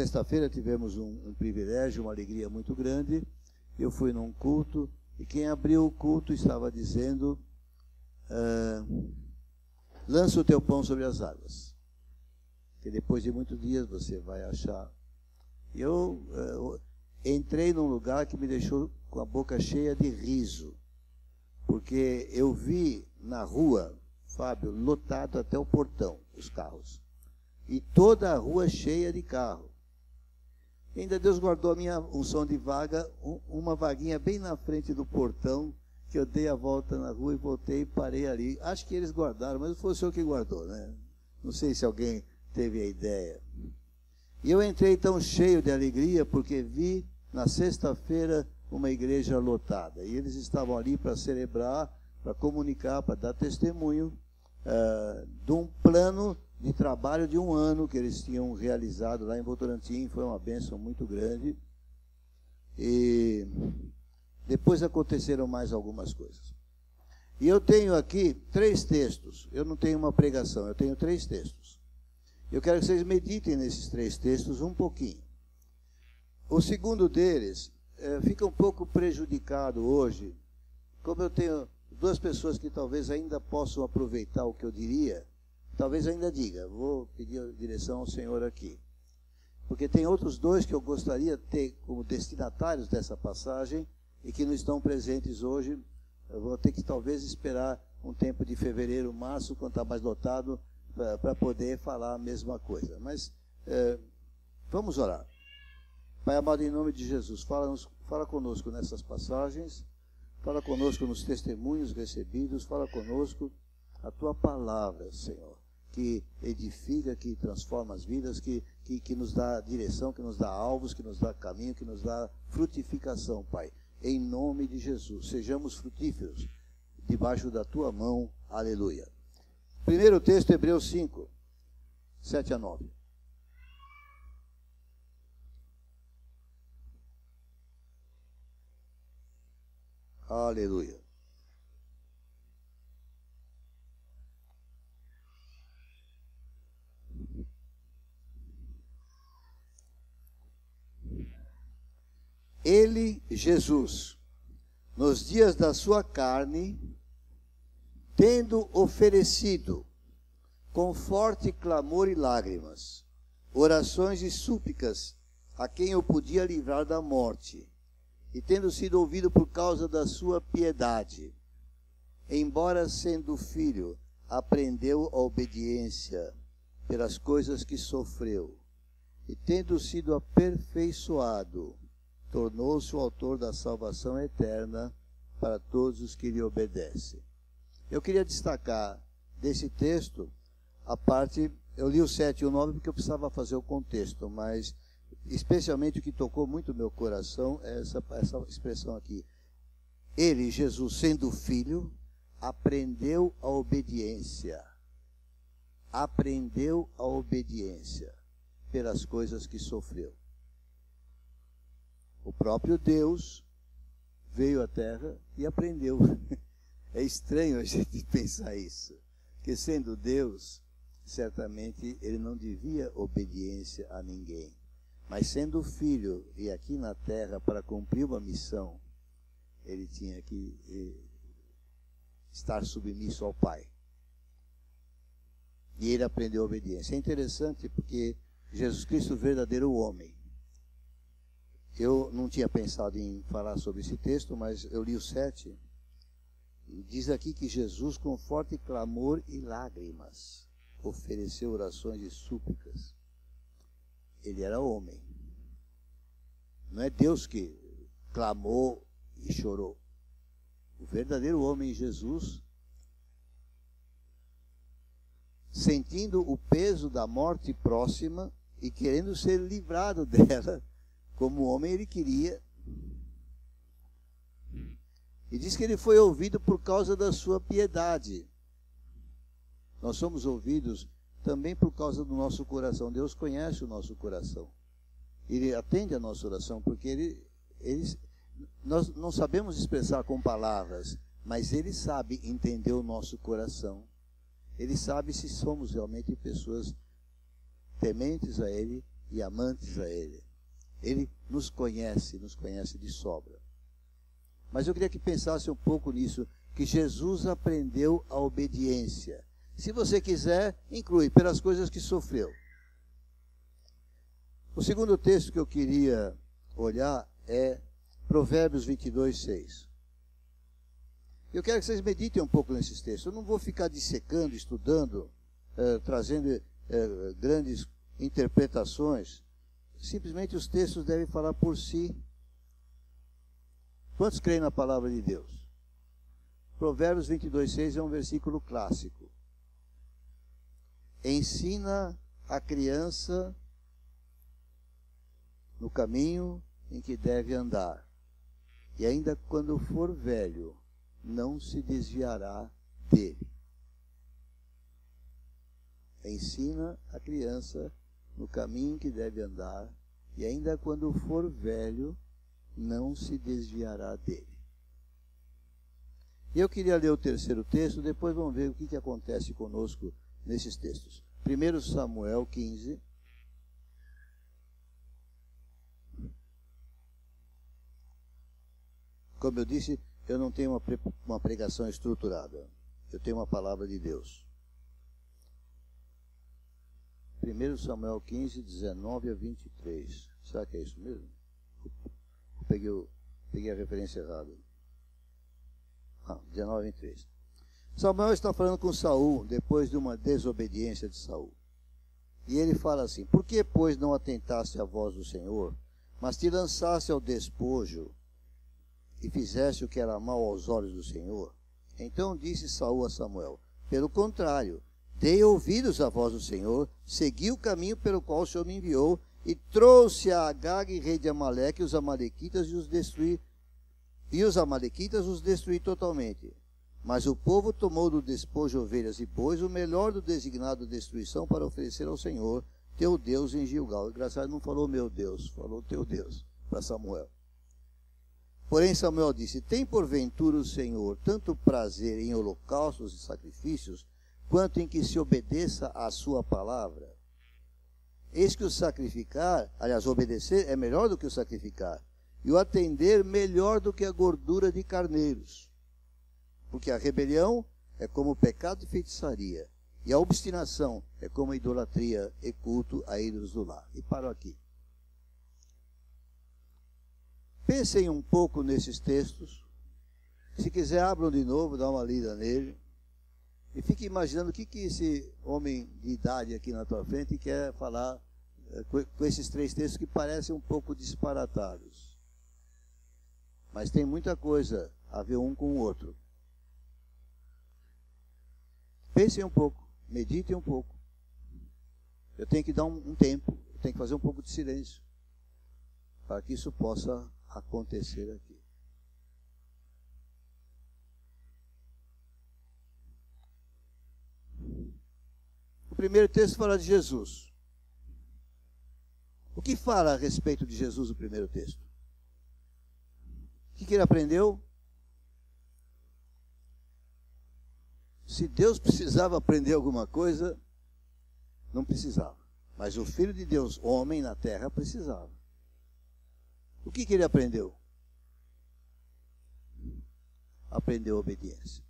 sexta-feira tivemos um privilégio, uma alegria muito grande. Eu fui num culto e quem abriu o culto estava dizendo: lança o teu pão sobre as águas, que depois de muitos dias você vai achar. Eu entrei num lugar que me deixou com a boca cheia de riso, porque eu vi na rua, Fábio, lotado até o portão, os carros. E toda a rua cheia de carro. E ainda Deus guardou a minha unção de vaga, uma vaguinha bem na frente do portão, que eu dei a volta na rua e voltei e parei ali. Acho que eles guardaram, mas foi o senhor que guardou, né? Não sei se alguém teve a ideia. E eu entrei tão cheio de alegria, porque vi na sexta-feira uma igreja lotada. E eles estavam ali para celebrar, para comunicar, para dar testemunho de um plano de trabalho de um ano que eles tinham realizado lá em Votorantim. Foi uma bênção muito grande. E depois aconteceram mais algumas coisas. E eu tenho aqui 3 textos. Eu não tenho uma pregação, eu tenho 3 textos. Eu quero que vocês meditem nesses 3 textos um pouquinho. O segundo deles fica um pouco prejudicado hoje. Como eu tenho 2 pessoas que talvez ainda possam aproveitar o que eu diria, talvez ainda diga, vou pedir a direção ao Senhor aqui. Porque tem outros 2 que eu gostaria de ter como destinatários dessa passagem e que não estão presentes hoje. Eu vou ter que talvez esperar um tempo de fevereiro, março, quando está mais lotado, para poder falar a mesma coisa. Mas vamos orar. Pai amado, em nome de Jesus, fala conosco nessas passagens, fala conosco nos testemunhos recebidos, fala conosco a Tua palavra, Senhor, que edifica, que transforma as vidas, que nos dá direção, que nos dá alvos, que nos dá caminho, que nos dá frutificação, Pai. Em nome de Jesus, sejamos frutíferos debaixo da Tua mão. Aleluia. Primeiro texto, Hebreus 5, 7 a 9. Aleluia. Ele, Jesus, nos dias da sua carne, tendo oferecido, com forte clamor e lágrimas, orações e súplicas a quem o podia livrar da morte, e tendo sido ouvido por causa da sua piedade, embora sendo filho, aprendeu a obediência pelas coisas que sofreu, e tendo sido aperfeiçoado, tornou-se o autor da salvação eterna para todos os que lhe obedecem. Eu queria destacar desse texto a parte, eu li o 7 e o 9 porque eu precisava fazer o contexto, mas especialmente o que tocou muito o meu coração é essa expressão aqui. Ele, Jesus, sendo filho, aprendeu a obediência. Aprendeu a obediência pelas coisas que sofreu. O próprio Deus veio à terra e aprendeu. É estranho a gente pensar isso, que sendo Deus, certamente ele não devia obediência a ninguém. Mas sendo filho e aqui na terra para cumprir uma missão, ele tinha que estar submisso ao Pai. E ele aprendeu a obediência. É interessante porque Jesus Cristo, o verdadeiro homem. Eu não tinha pensado em falar sobre esse texto, mas eu li o 7. E diz aqui que Jesus, com forte clamor e lágrimas, ofereceu orações e súplicas. Ele era homem. Não é Deus que clamou e chorou. O verdadeiro homem, Jesus, sentindo o peso da morte próxima e querendo ser livrado dela, como homem ele queria. E diz que ele foi ouvido por causa da sua piedade. Nós somos ouvidos também por causa do nosso coração. Deus conhece o nosso coração. Ele atende a nossa oração, porque nós não sabemos expressar com palavras, mas Ele sabe entender o nosso coração. Ele sabe se somos realmente pessoas tementes a Ele e amantes a Ele. Ele nos conhece de sobra. Mas eu queria que pensasse um pouco nisso, que Jesus aprendeu a obediência. Se você quiser, inclui pelas coisas que sofreu. O segundo texto que eu queria olhar é Provérbios 22:6. Eu quero que vocês meditem um pouco nesses textos. Eu não vou ficar dissecando, estudando, trazendo grandes interpretações. Simplesmente os textos devem falar por si. Quantos creem na palavra de Deus? Provérbios 22:6 é um versículo clássico. Ensina a criança no caminho em que deve andar, e ainda quando for velho, não se desviará dele. Ensina a criança no caminho que deve andar, e ainda quando for velho, não se desviará dele. E eu queria ler o terceiro texto, depois vamos ver o que acontece conosco nesses textos. 1 Samuel 15. Como eu disse, eu não tenho uma pregação estruturada. Eu tenho uma palavra de Deus. 1 Samuel 15, 19 a 23. Será que é isso mesmo? Eu peguei a referência errada. 19 a 23. Samuel está falando com Saul, depois de uma desobediência de Saul. E ele fala assim: por que, pois, não atentaste à voz do Senhor, mas te lançaste ao despojo, e fizeste o que era mal aos olhos do Senhor? Então disse Saul a Samuel: pelo contrário, dei ouvidos à voz do Senhor, segui o caminho pelo qual o Senhor me enviou, e trouxe a Agag, rei de Amaleque, os amalequitas, e os destruí totalmente. Mas o povo tomou do despojo ovelhas e bois, o melhor do designado de destruição, para oferecer ao Senhor, teu Deus, em Gilgal. Engraçado, não falou meu Deus, falou teu Deus, para Samuel. Porém Samuel disse: tem porventura o Senhor tanto prazer em holocaustos e sacrifícios, quanto em que se obedeça à sua palavra? Eis que o sacrificar, aliás, obedecer é melhor do que o sacrificar, e o atender melhor do que a gordura de carneiros. Porque a rebelião é como o pecado de feitiçaria, e a obstinação é como a idolatria e culto a ídolos do lar. E paro aqui. Pensem um pouco nesses textos. Se quiser, abram de novo, dá uma lida nele. E fique imaginando o que esse homem de idade aqui na tua frente quer falar com esses três textos que parecem um pouco disparatados. Mas tem muita coisa a ver um com o outro. Pensem um pouco, meditem um pouco. Eu tenho que dar um tempo, eu tenho que fazer um pouco de silêncio, para que isso possa acontecer aqui. O primeiro texto fala de Jesus. O que fala a respeito de Jesus o primeiro texto? O que ele aprendeu? Se Deus precisava aprender alguma coisa, não precisava. Mas o Filho de Deus, homem na terra, precisava. O que ele aprendeu? Aprendeu a obediência.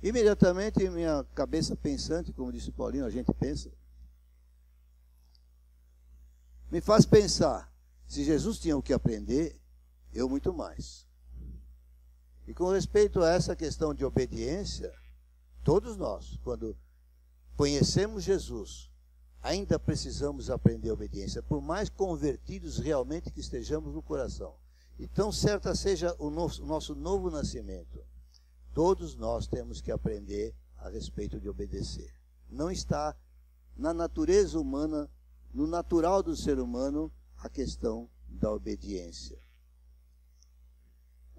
Imediatamente, minha cabeça pensante, como disse Paulinho, a gente pensa, me faz pensar, se Jesus tinha o que aprender, eu muito mais. E com respeito a essa questão de obediência, todos nós, quando conhecemos Jesus, ainda precisamos aprender a obediência, por mais convertidos realmente que estejamos no coração. Então, certa seja o nosso novo nascimento, todos nós temos que aprender a respeito de obedecer. Não está na natureza humana, no natural do ser humano, a questão da obediência.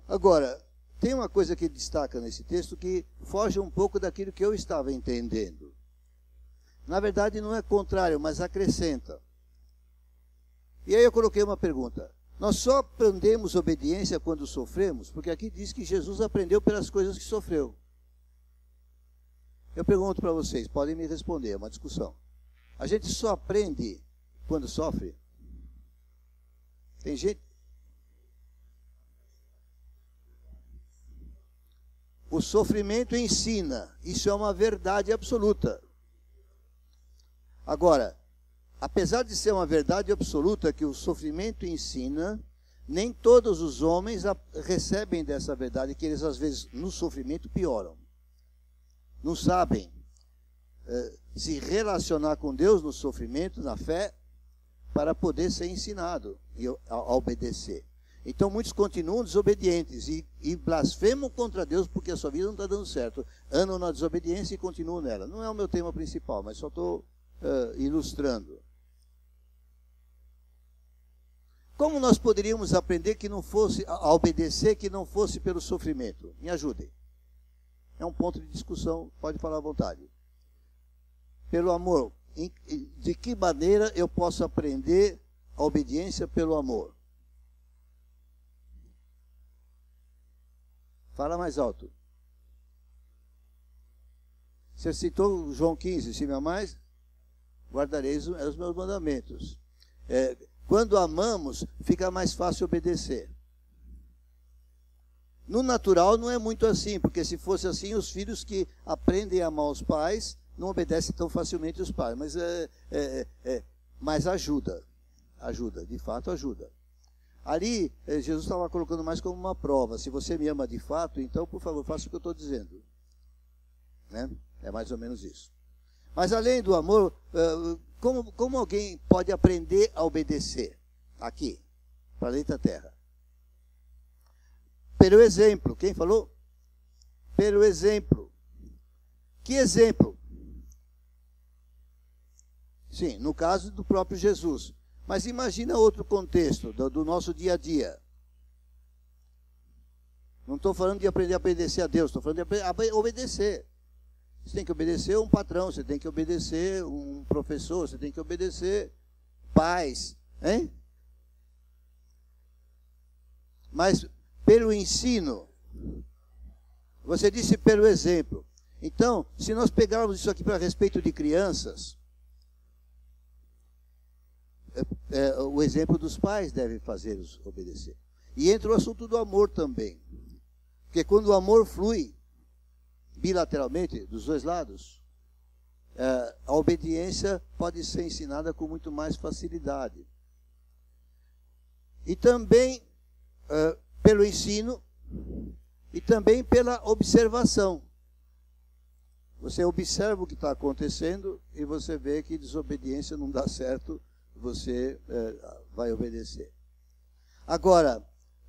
Agora, tem uma coisa que destaca nesse texto que foge um pouco daquilo que eu estava entendendo. Na verdade, não é contrário, mas acrescenta. E aí eu coloquei uma pergunta. Nós só aprendemos obediência quando sofremos? Porque aqui diz que Jesus aprendeu pelas coisas que sofreu. Eu pergunto para vocês, podem me responder, é uma discussão. A gente só aprende quando sofre? Tem gente... O sofrimento ensina, isso é uma verdade absoluta. Agora, apesar de ser uma verdade absoluta que o sofrimento ensina, nem todos os homens recebem dessa verdade, que eles às vezes no sofrimento pioram. Não sabem se relacionar com Deus no sofrimento, na fé, para poder ser ensinado e a obedecer. Então muitos continuam desobedientes e blasfemam contra Deus porque a sua vida não está dando certo. Andam na desobediência e continuam nela. Não é o meu tema principal, mas só estou ilustrando. Como nós poderíamos aprender que não fosse, a obedecer que não fosse pelo sofrimento? Me ajudem. É um ponto de discussão, pode falar à vontade. Pelo amor. De que maneira eu posso aprender a obediência pelo amor? Fala mais alto. Você citou João 15, se me amais, guardareis os meus mandamentos. Quando amamos, fica mais fácil obedecer. No natural não é muito assim, porque se fosse assim, os filhos que aprendem a amar os pais não obedecem tão facilmente os pais. Mas ajuda, de fato ajuda. Ali, Jesus estava colocando mais como uma prova. Se você me ama de fato, então, por favor, faça o que eu estou dizendo. Né? É mais ou menos isso. Mas além do amor, como alguém pode aprender a obedecer? Aqui, planeta Terra. Pelo exemplo. Quem falou? Pelo exemplo. Que exemplo? Sim, no caso do próprio Jesus. Mas imagina outro contexto do nosso dia a dia. Não estou falando de aprender a obedecer a Deus, estou falando de obedecer. Você tem que obedecer um patrão, você tem que obedecer um professor, você tem que obedecer pais, hein? Mas pelo ensino, você disse pelo exemplo. Então, se nós pegarmos isso aqui para respeito de crianças, o exemplo dos pais deve fazê-los obedecer. E entra o assunto do amor também. Porque quando o amor flui bilateralmente, dos dois lados, a obediência pode ser ensinada com muito mais facilidade. E também pelo ensino e também pela observação. Você observa o que está acontecendo e você vê que desobediência não dá certo, você vai obedecer. Agora,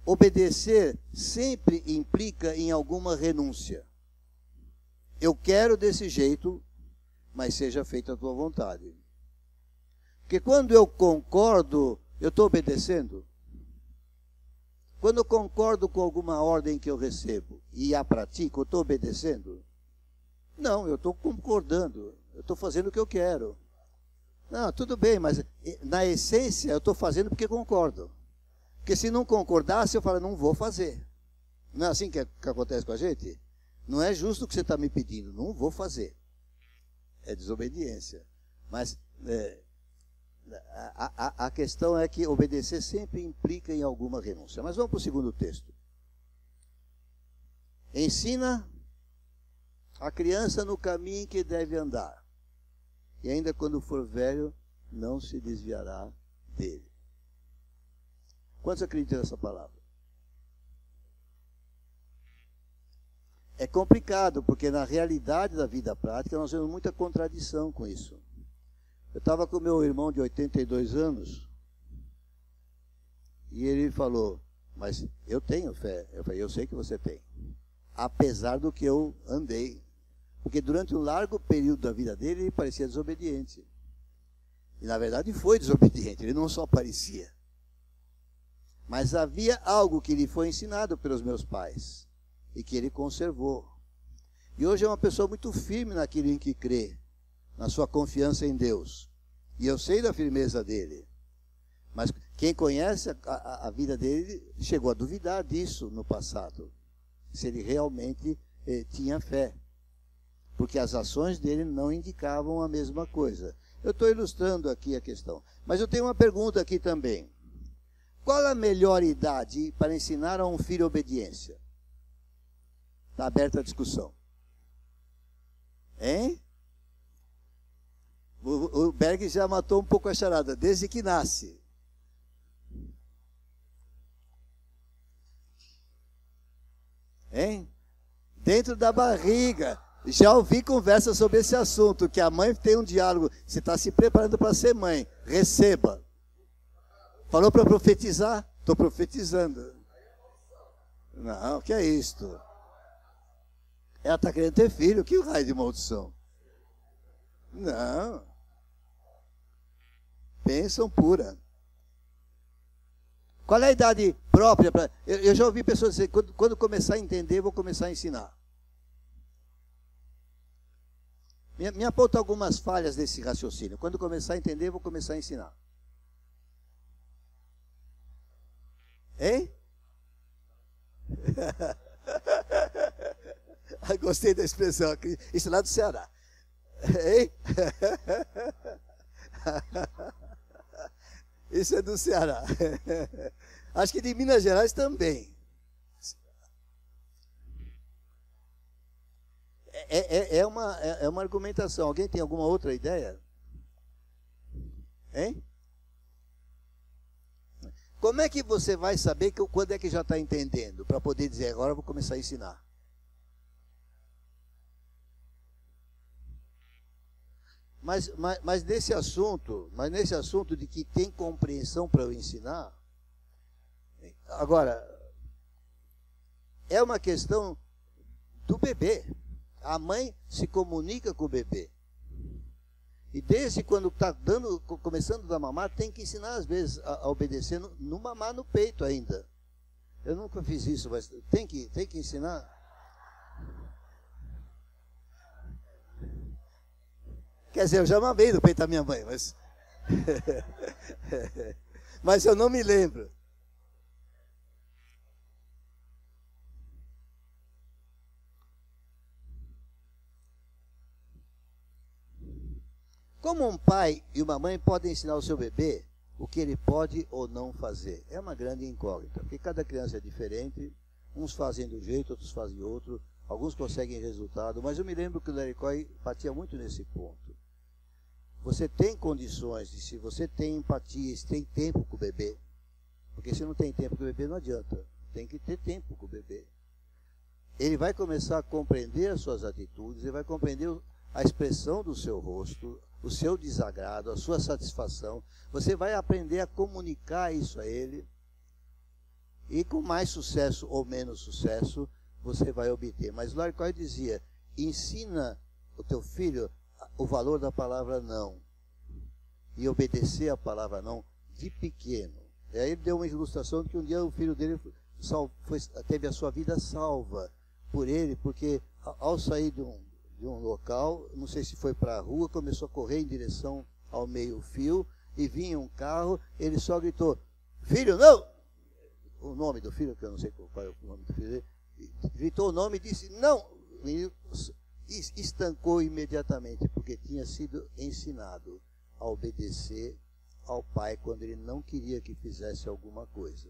obedecer sempre implica em alguma renúncia. Eu quero desse jeito, mas seja feita a tua vontade. Porque quando eu concordo, eu estou obedecendo. Quando eu concordo com alguma ordem que eu recebo e a pratico, eu estou obedecendo? Não, eu estou concordando, eu estou fazendo o que eu quero. Não, tudo bem, mas na essência eu estou fazendo porque concordo. Porque se não concordasse, eu falo, não vou fazer. Não é assim que acontece com a gente? Não é justo o que você está me pedindo, não vou fazer. É desobediência. Mas a questão é que obedecer sempre implica em alguma renúncia. Mas vamos para o segundo texto. Ensina a criança no caminho em que deve andar. E ainda quando for velho, não se desviará dele. Quantos acreditam nessa palavra? É complicado, porque na realidade da vida prática nós temos muita contradição com isso. Eu estava com meu irmão de 82 anos e ele falou, mas eu tenho fé. Eu falei, eu sei que você tem. Apesar do que eu andei. Porque durante um largo período da vida dele, ele parecia desobediente. E na verdade foi desobediente, ele não só parecia. Mas havia algo que lhe foi ensinado pelos meus pais e que ele conservou. E hoje é uma pessoa muito firme naquilo em que crê, na sua confiança em Deus. E eu sei da firmeza dele. Mas quem conhece a vida dele chegou a duvidar disso no passado. Se ele realmente tinha fé. Porque as ações dele não indicavam a mesma coisa. Eu estou ilustrando aqui a questão. Mas eu tenho uma pergunta aqui também. Qual a melhor idade para ensinar a um filho obediência? Está aberta a discussão. Hein? O Berg já matou um pouco a charada, desde que nasce. Hein? Dentro da barriga. Já ouvi conversa sobre esse assunto, que a mãe tem um diálogo. Você está se preparando para ser mãe. Receba. Falou para profetizar? Estou profetizando. Não, o que é isto? Ela está querendo ter filho. Que raio de maldição? Não. Bênção pura. Qual é a idade própria? Eu já ouvi pessoas dizer, quando começar a entender, vou começar a ensinar. Me aponta algumas falhas desse raciocínio. Quando começar a entender, vou começar a ensinar. Hein? Gostei da expressão aqui. Isso é lá do Ceará. Hein? Isso é do Ceará. Acho que de Minas Gerais também. É uma argumentação. Alguém tem alguma outra ideia? Hein? Como é que você vai saber quando é que já está entendendo? Para poder dizer, agora eu vou começar a ensinar. Mas nesse assunto de que tem compreensão para eu ensinar, agora, é uma questão do bebê. A mãe se comunica com o bebê. E desde quando está começando a dar mamar, tem que ensinar às vezes a obedecer no mamar no peito ainda. Eu nunca fiz isso, mas tem que ensinar. Quer dizer, eu já mamei no peito da minha mãe, mas mas eu não me lembro. Como um pai e uma mãe podem ensinar o seu bebê o que ele pode ou não fazer? É uma grande incógnita, porque cada criança é diferente, uns fazem de um jeito, outros fazem de outro, alguns conseguem resultado, mas eu me lembro que o Larry Coy batia muito nesse ponto. Você tem condições, se você tem empatia, se tem tempo com o bebê, porque se não tem tempo com o bebê não adianta, tem que ter tempo com o bebê. Ele vai começar a compreender as suas atitudes, ele vai compreender a expressão do seu rosto, o seu desagrado, a sua satisfação. Você vai aprender a comunicar isso a ele. E com mais sucesso ou menos sucesso, você vai obter. Mas Larry Coy dizia, ensina o teu filho o valor da palavra não. E obedecer a palavra não de pequeno. E aí ele deu uma ilustração de que um dia o filho dele teve a sua vida salva por ele, porque ao sair de um local, não sei se foi para a rua, começou a correr em direção ao meio-fio, e vinha um carro, ele só gritou, filho, não! O nome do filho, que eu não sei qual é o nome do filho dele, gritou o nome e disse, não! E estancou imediatamente, porque tinha sido ensinado a obedecer ao pai quando ele não queria que fizesse alguma coisa.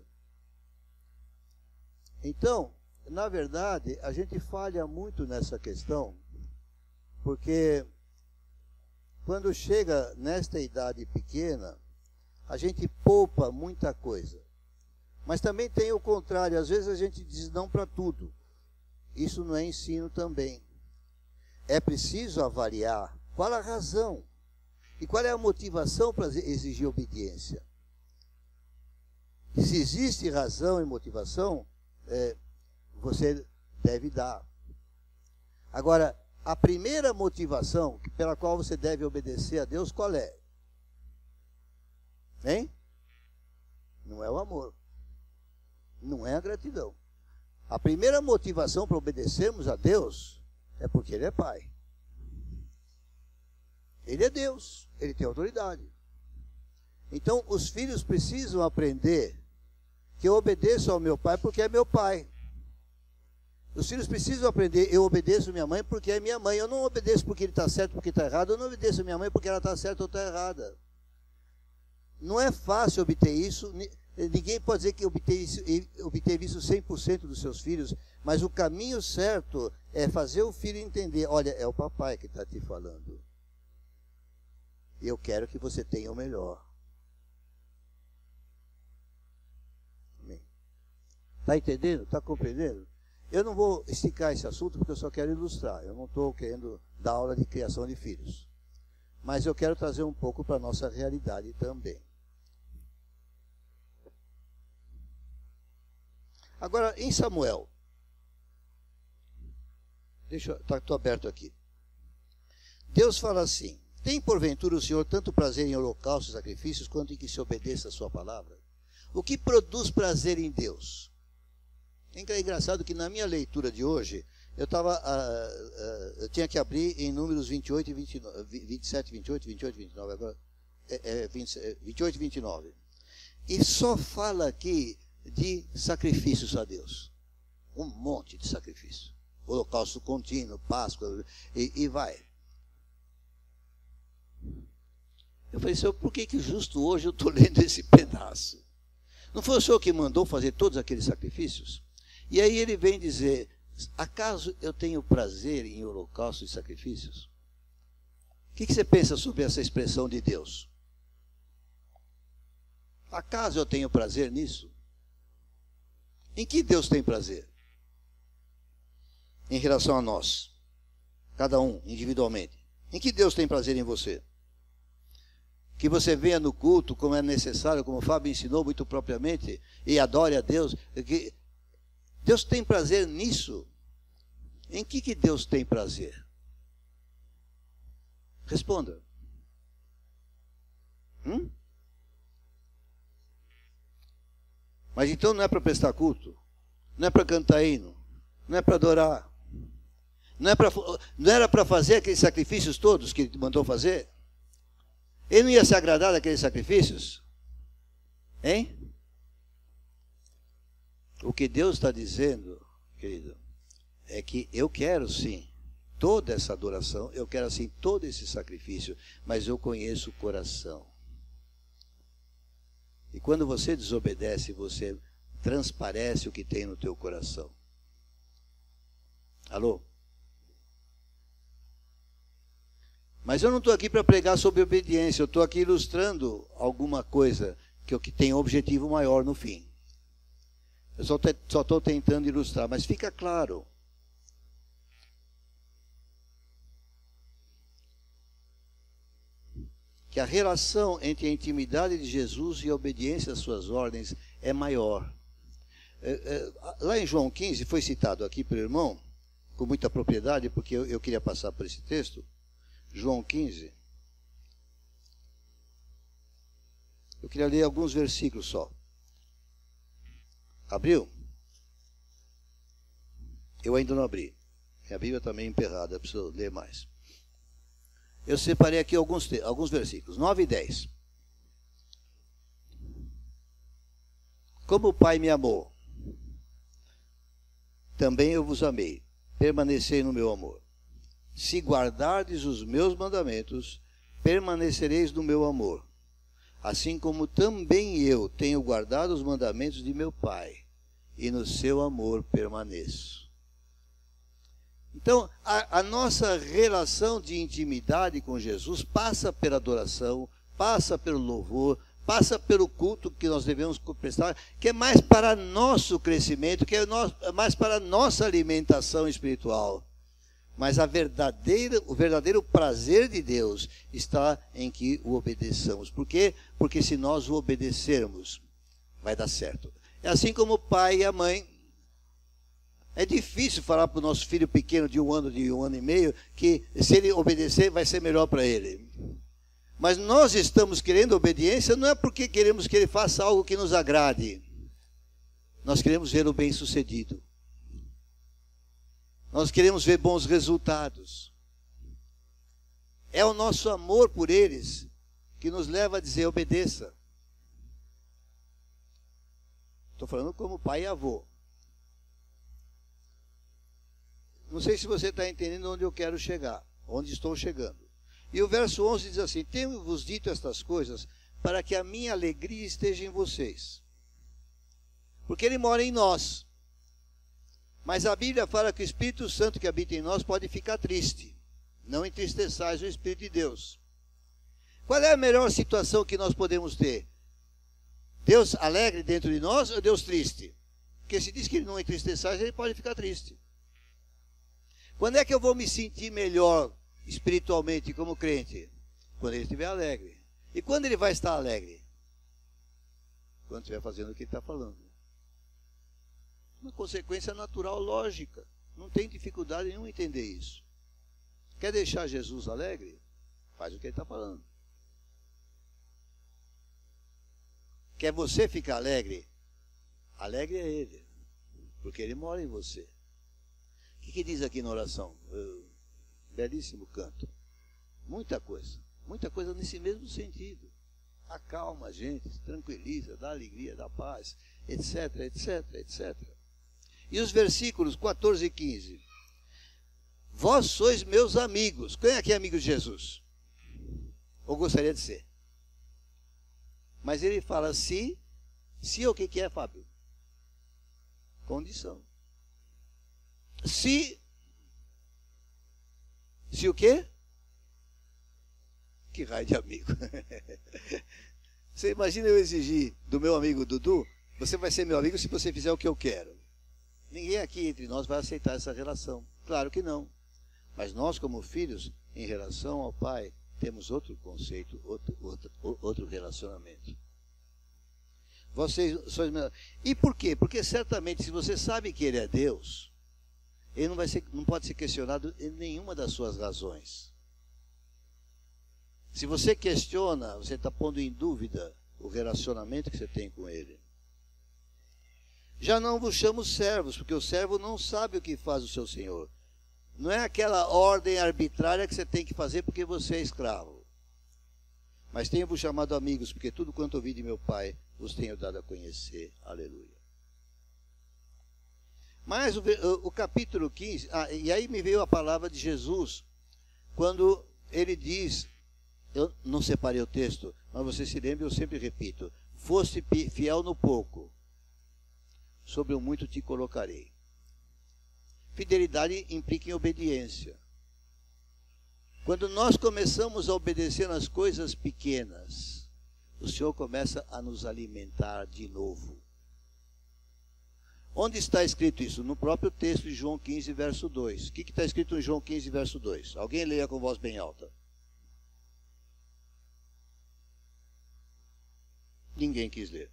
Então, na verdade, a gente falha muito nessa questão, porque quando chega nesta idade pequena, a gente poupa muita coisa. Mas também tem o contrário, às vezes a gente diz não para tudo. Isso não é ensino também. É preciso avaliar qual a razão e qual é a motivação para exigir obediência. Se existe razão e motivação, você deve dar. Agora, a primeira motivação pela qual você deve obedecer a Deus, qual é? Hein? Não é o amor. Não é a gratidão. A primeira motivação para obedecermos a Deus é porque Ele é Pai. Ele é Deus. Ele tem autoridade. Então, os filhos precisam aprender que eu obedeço ao meu Pai porque é meu Pai. Os filhos precisam aprender, eu obedeço minha mãe porque é minha mãe. Eu não obedeço porque ele está certo, porque está errado. Eu não obedeço minha mãe porque ela está certa ou está errada. Não é fácil obter isso. Ninguém pode dizer que obteve isso 100% dos seus filhos. Mas o caminho certo é fazer o filho entender. Olha, é o papai que está te falando. E eu quero que você tenha o melhor. Está entendendo? Está compreendendo? Eu não vou esticar esse assunto porque eu só quero ilustrar. Eu não estou querendo dar aula de criação de filhos. Mas eu quero trazer um pouco para a nossa realidade também. Agora, em Samuel. Estou aberto aqui. Deus fala assim: tem porventura o Senhor tanto prazer em holocaustos e sacrifícios quanto em que se obedeça a sua palavra? O que produz prazer em Deus? É engraçado que na minha leitura de hoje, eu tinha que abrir em números 28 e 29, 27, 28, 28 e 29, agora 28 e 29. E só fala aqui de sacrifícios a Deus. Um monte de sacrifício. Holocausto contínuo, Páscoa, e vai. Eu falei, Senhor, por que justo hoje eu estou lendo esse pedaço? Não foi o Senhor que mandou fazer todos aqueles sacrifícios? E aí ele vem dizer, acaso eu tenho prazer em holocaustos e sacrifícios? O que você pensa sobre essa expressão de Deus? Acaso eu tenho prazer nisso? Em que Deus tem prazer? Em relação a nós, cada um individualmente. Em que Deus tem prazer em você? Que você venha no culto como é necessário, como o Fábio ensinou muito propriamente, e adore a Deus. Que Deus tem prazer nisso? Em que Deus tem prazer? Responda. Mas então não é para prestar culto, não é para cantar hino, não é para adorar, não era para fazer aqueles sacrifícios todos que ele mandou fazer? Ele não ia se agradar daqueles sacrifícios? Hein? O que Deus está dizendo, querido, é que eu quero sim toda essa adoração, eu quero sim todo esse sacrifício, mas eu conheço o coração. E quando você desobedece, você transparece o que tem no teu coração. Alô? Mas eu não estou aqui para pregar sobre obediência, eu estou aqui ilustrando alguma coisa que tem um objetivo maior no fim. Eu só estou tentando ilustrar, mas fica claro. Que a relação entre a intimidade de Jesus e a obediência às suas ordens é maior. Lá em João 15, foi citado aqui pelo irmão, com muita propriedade, porque eu queria passar por esse texto. João 15. Eu queria ler alguns versículos só. Abriu? Eu ainda não abri. A Bíblia está meio emperrada, eu preciso ler mais. Eu separei aqui alguns versículos, 9 e 10. Como o Pai me amou, também eu vos amei. Permanecei no meu amor. Se guardardes os meus mandamentos, permanecereis no meu amor. Assim como também eu tenho guardado os mandamentos de meu Pai, e no seu amor permaneço. Então, a nossa relação de intimidade com Jesus passa pela adoração, passa pelo louvor, passa pelo culto que nós devemos prestar, que é mais para nosso crescimento, que é mais para nossa alimentação espiritual. Mas o verdadeiro prazer de Deus está em que o obedeçamos. Por quê? Porque se nós o obedecermos, vai dar certo. É assim como o pai e a mãe. É difícil falar para o nosso filho pequeno de um ano e meio, que se ele obedecer vai ser melhor para ele. Mas nós estamos querendo obediência, não é porque queremos que ele faça algo que nos agrade. Nós queremos ver o bem-sucedido. Nós queremos ver bons resultados. É o nosso amor por eles que nos leva a dizer, obedeça. Estou falando como pai e avô. Não sei se você está entendendo onde eu quero chegar, onde estou chegando. E o verso 11 diz assim: tenho-vos dito estas coisas para que a minha alegria esteja em vocês. Porque ele mora em nós. Mas a Bíblia fala que o Espírito Santo que habita em nós pode ficar triste. Não entristeçais o Espírito de Deus. Qual é a melhor situação que nós podemos ter? Deus alegre dentro de nós ou Deus triste? Porque se diz que ele não entristeçais, ele pode ficar triste. Quando é que eu vou me sentir melhor espiritualmente como crente? Quando ele estiver alegre. E quando ele vai estar alegre? Quando estiver fazendo o que ele está falando. Uma consequência natural, lógica. Não tem dificuldade nenhuma em entender isso. Quer deixar Jesus alegre? Faz o que ele está falando. Quer você ficar alegre? Alegre é ele. Porque ele mora em você. O que diz aqui na oração? Belíssimo canto. Muita coisa nesse mesmo sentido. Acalma a gente, tranquiliza, dá alegria, dá paz, etc, etc, etc. E os versículos 14 e 15. Vós sois meus amigos. Quem aqui é amigo de Jesus? Ou gostaria de ser? Mas ele fala se o que é, Fábio? Condição. Se o quê? Que raio de amigo. Você imagina eu exigir do meu amigo Dudu, você vai ser meu amigo se você fizer o que eu quero. Ninguém aqui entre nós vai aceitar essa relação. Claro que não. Mas nós, como filhos, em relação ao Pai, temos outro conceito, outro relacionamento. Vocês sois meus. E por quê? Porque certamente, se você sabe que Ele é Deus, Ele não pode ser questionado em nenhuma das suas razões. Se você questiona, você está pondo em dúvida o relacionamento que você tem com Ele. Já não vos chamo servos, porque o servo não sabe o que faz o seu senhor. Não é aquela ordem arbitrária que você tem que fazer porque você é escravo. Mas tenho-vos chamado amigos, porque tudo quanto ouvi de meu Pai, vos tenho dado a conhecer. Aleluia. Mas o capítulo 15, e aí me veio a palavra de Jesus, quando ele diz, eu não separei o texto, mas você se lembra, eu sempre repito, foste fiel no pouco, sobre o muito te colocarei. Fidelidade implica em obediência. Quando nós começamos a obedecer nas coisas pequenas, o Senhor começa a nos alimentar de novo. Onde está escrito isso? No próprio texto de João 15, verso 2. O que está escrito em João 15, verso 2? Alguém leia com voz bem alta. Ninguém quis ler.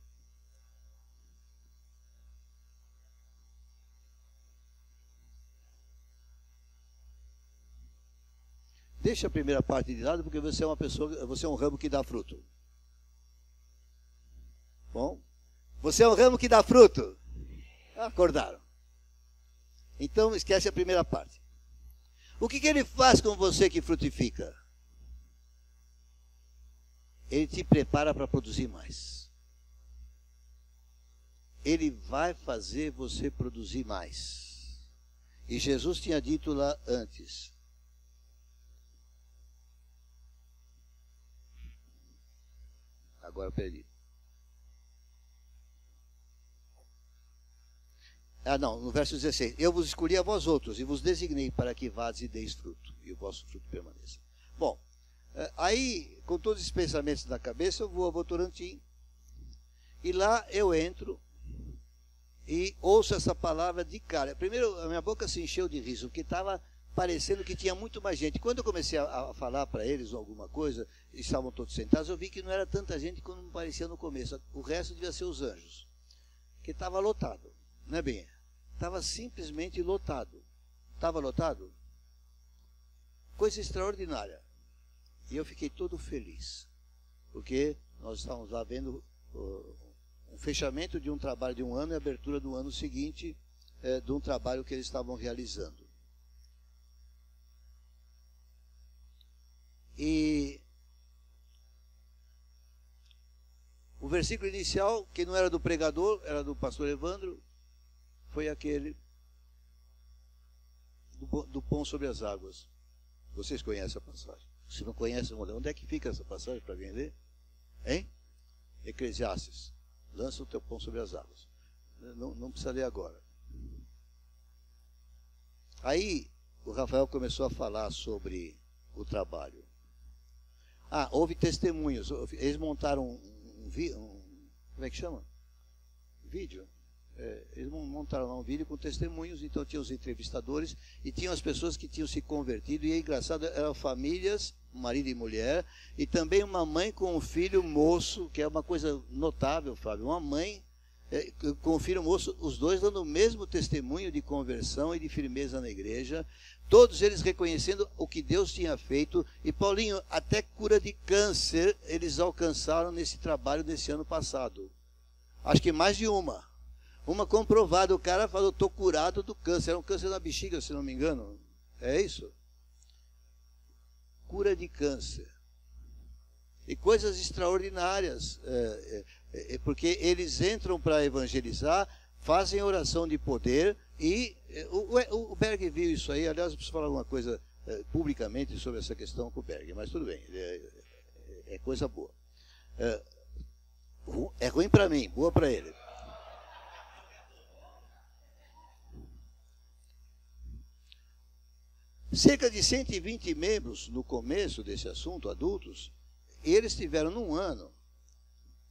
Deixa a primeira parte de lado, porque você é uma pessoa, você é um ramo que dá fruto. Bom? Você é um ramo que dá fruto. Acordaram. Então esquece a primeira parte. O que ele faz com você que frutifica? Ele te prepara para produzir mais. Ele vai fazer você produzir mais. E Jesus tinha dito lá antes. Agora perdi. No verso 16. Eu vos escolhi a vós outros e vos designei para que vades e deis fruto, e o vosso fruto permaneça. Bom, aí, com todos esses pensamentos na cabeça, eu vou a Votorantim. E lá eu entro e ouço essa palavra de cara. Primeiro, a minha boca se encheu de riso, porque estava parecendo que tinha muito mais gente. Quando eu comecei a falar para eles alguma coisa, estavam todos sentados, eu vi que não era tanta gente como me parecia no começo. O resto devia ser os anjos, que estava lotado, não é bem? Estava simplesmente lotado. Estava lotado? Coisa extraordinária. E eu fiquei todo feliz, porque nós estávamos lá vendo um fechamento de um trabalho de um ano e a abertura do ano seguinte de um trabalho que eles estavam realizando. E o versículo inicial, que não era do pregador, era do pastor Evandro, foi aquele pão sobre as águas. Vocês conhecem a passagem? Se não conhecem, onde é que fica essa passagem para alguém ler? Hein? Eclesiastes. Lança o teu pão sobre as águas. Não precisa ler agora. Aí o Rafael começou a falar sobre o trabalho. Houve testemunhos. Eles montaram um como é que chama? Vídeo. Eles montaram lá um vídeo com testemunhos, então tinha os entrevistadores e tinham as pessoas que tinham se convertido, e é engraçado, eram famílias, marido e mulher, e também uma mãe com um filho moço, que é uma coisa notável, Fábio, uma mãe com o filho moço, os dois dando o mesmo testemunho de conversão e de firmeza na igreja, todos eles reconhecendo o que Deus tinha feito. E Paulinho, até cura de câncer eles alcançaram nesse trabalho desse ano passado, acho que mais de uma comprovada. O cara falou, estou curado do câncer. Era um câncer na bexiga, se não me engano. É isso? Cura de câncer. E coisas extraordinárias. Porque eles entram para evangelizar, fazem oração de poder. E o Berg viu isso aí. Aliás, eu preciso falar alguma coisa publicamente sobre essa questão com o Berg. Mas tudo bem. É coisa boa. É ruim para mim, boa para ele. Cerca de 120 membros no começo desse assunto, adultos, e eles tiveram num ano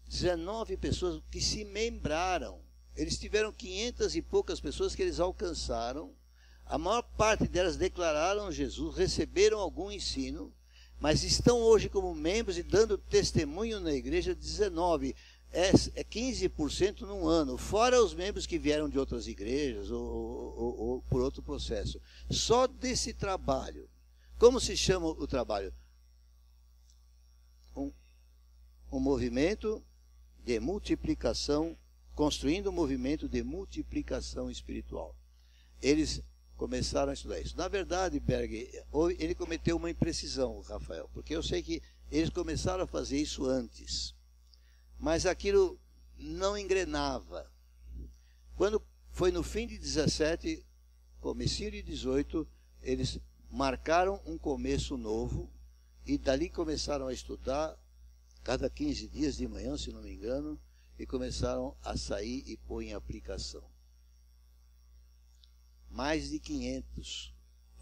19 pessoas que se membraram. Eles tiveram 500 e poucas pessoas que eles alcançaram. A maior parte delas declararam Jesus, receberam algum ensino, mas estão hoje como membros e dando testemunho na igreja. 19. É 15% num ano, fora os membros que vieram de outras igrejas ou por outro processo. Só desse trabalho. Como se chama o trabalho? Um movimento de multiplicação, construindo um movimento de multiplicação espiritual. Eles começaram a estudar isso. Na verdade, Berg, ele cometeu uma imprecisão, Rafael, porque eu sei que eles começaram a fazer isso antes. Mas aquilo não engrenava. Quando foi no fim de 17, comecinho de 18, eles marcaram um começo novo e dali começaram a estudar cada 15 dias de manhã, se não me engano, e começaram a sair e pôr em aplicação. Mais de 500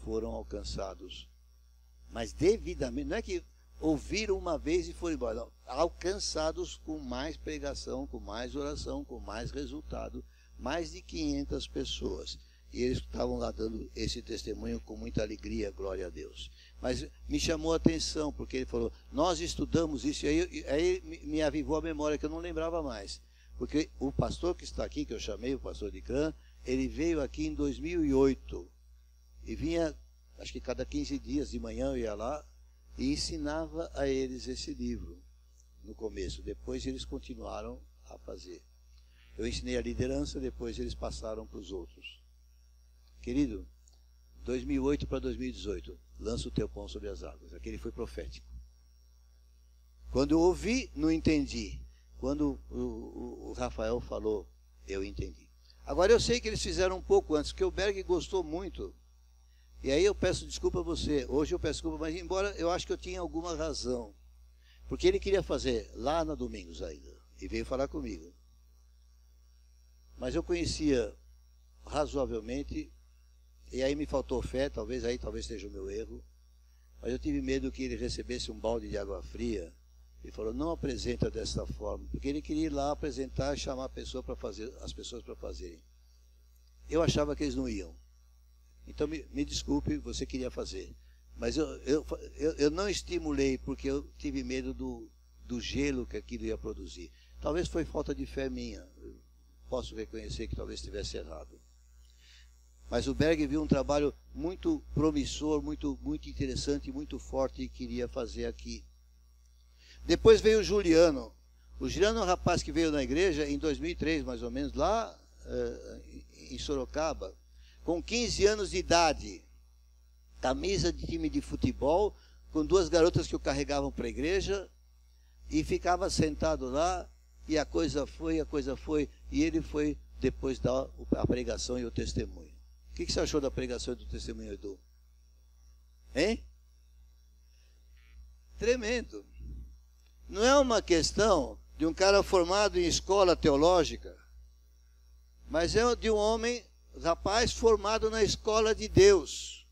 foram alcançados, mas devidamente, não é que ouviram uma vez e foram embora, não, alcançados com mais pregação, com mais oração, com mais resultado, mais de 500 pessoas. E eles estavam lá dando esse testemunho com muita alegria, glória a Deus. Mas me chamou a atenção, porque ele falou, nós estudamos isso, e aí me avivou a memória, que eu não lembrava mais. Porque o pastor que está aqui, que eu chamei, o pastor de Cran, ele veio aqui em 2008, e vinha, acho que cada 15 dias de manhã eu ia lá, e ensinava a eles esse livro, no começo. Depois eles continuaram a fazer. Eu ensinei a liderança, depois eles passaram para os outros. Querido, 2008 para 2018, lança o teu pão sobre as águas. Aquele foi profético. Quando eu ouvi, não entendi. Quando o Rafael falou, eu entendi. Agora eu sei que eles fizeram um pouco antes, porque o Berg gostou muito. E aí eu peço desculpa a você. Hoje eu peço desculpa, mas embora eu acho que eu tinha alguma razão. Porque ele queria fazer lá na Domingos ainda. E veio falar comigo. Mas eu conhecia razoavelmente. E aí me faltou fé, talvez seja o meu erro. Mas eu tive medo que ele recebesse um balde de água fria. Ele falou, não apresenta dessa forma. Porque ele queria ir lá apresentar e chamar as pessoas para fazerem. Eu achava que eles não iam. Então me desculpe, você queria fazer. Mas eu não estimulei, porque eu tive medo do gelo que aquilo ia produzir. Talvez foi falta de fé minha. Eu posso reconhecer que talvez estivesse errado. Mas o Berg viu um trabalho muito promissor, muito interessante, muito forte, e queria fazer aqui. Depois veio o Juliano. O Juliano é um rapaz que veio na igreja em 2003, mais ou menos, lá em Sorocaba, com 15 anos de idade, camisa de time de futebol, com 2 garotas que o carregavam para a igreja, e ficava sentado lá, e a coisa foi, e ele foi depois dar a pregação e o testemunho. O que você achou da pregação e do testemunho, Edu? Hein? Tremendo. Não é uma questão de um cara formado em escola teológica, mas é de um homem, rapaz, formado na escola de Deus.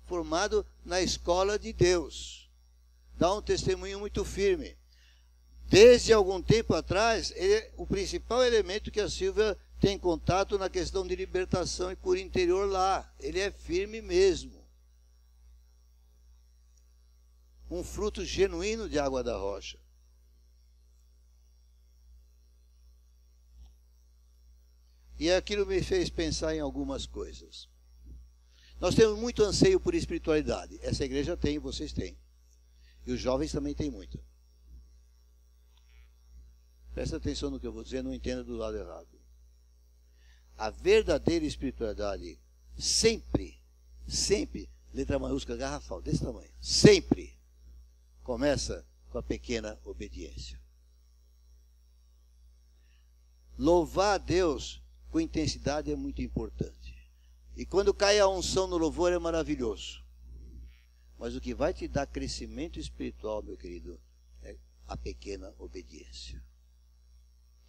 Formado na escola de Deus. Dá um testemunho muito firme. Desde algum tempo atrás, o principal elemento que a Silvia tem contato na questão de libertação e cura interior lá. Ele é firme mesmo. Um fruto genuíno de água da rocha. E aquilo me fez pensar em algumas coisas. Nós temos muito anseio por espiritualidade. Essa igreja tem, vocês têm. E os jovens também têm muito. Presta atenção no que eu vou dizer, não entenda do lado errado. A verdadeira espiritualidade sempre, letra maiúscula garrafal, desse tamanho, sempre começa com a pequena obediência. Louvar a Deus com intensidade é muito importante. E quando cai a unção no louvor é maravilhoso. Mas o que vai te dar crescimento espiritual, meu querido, é a pequena obediência.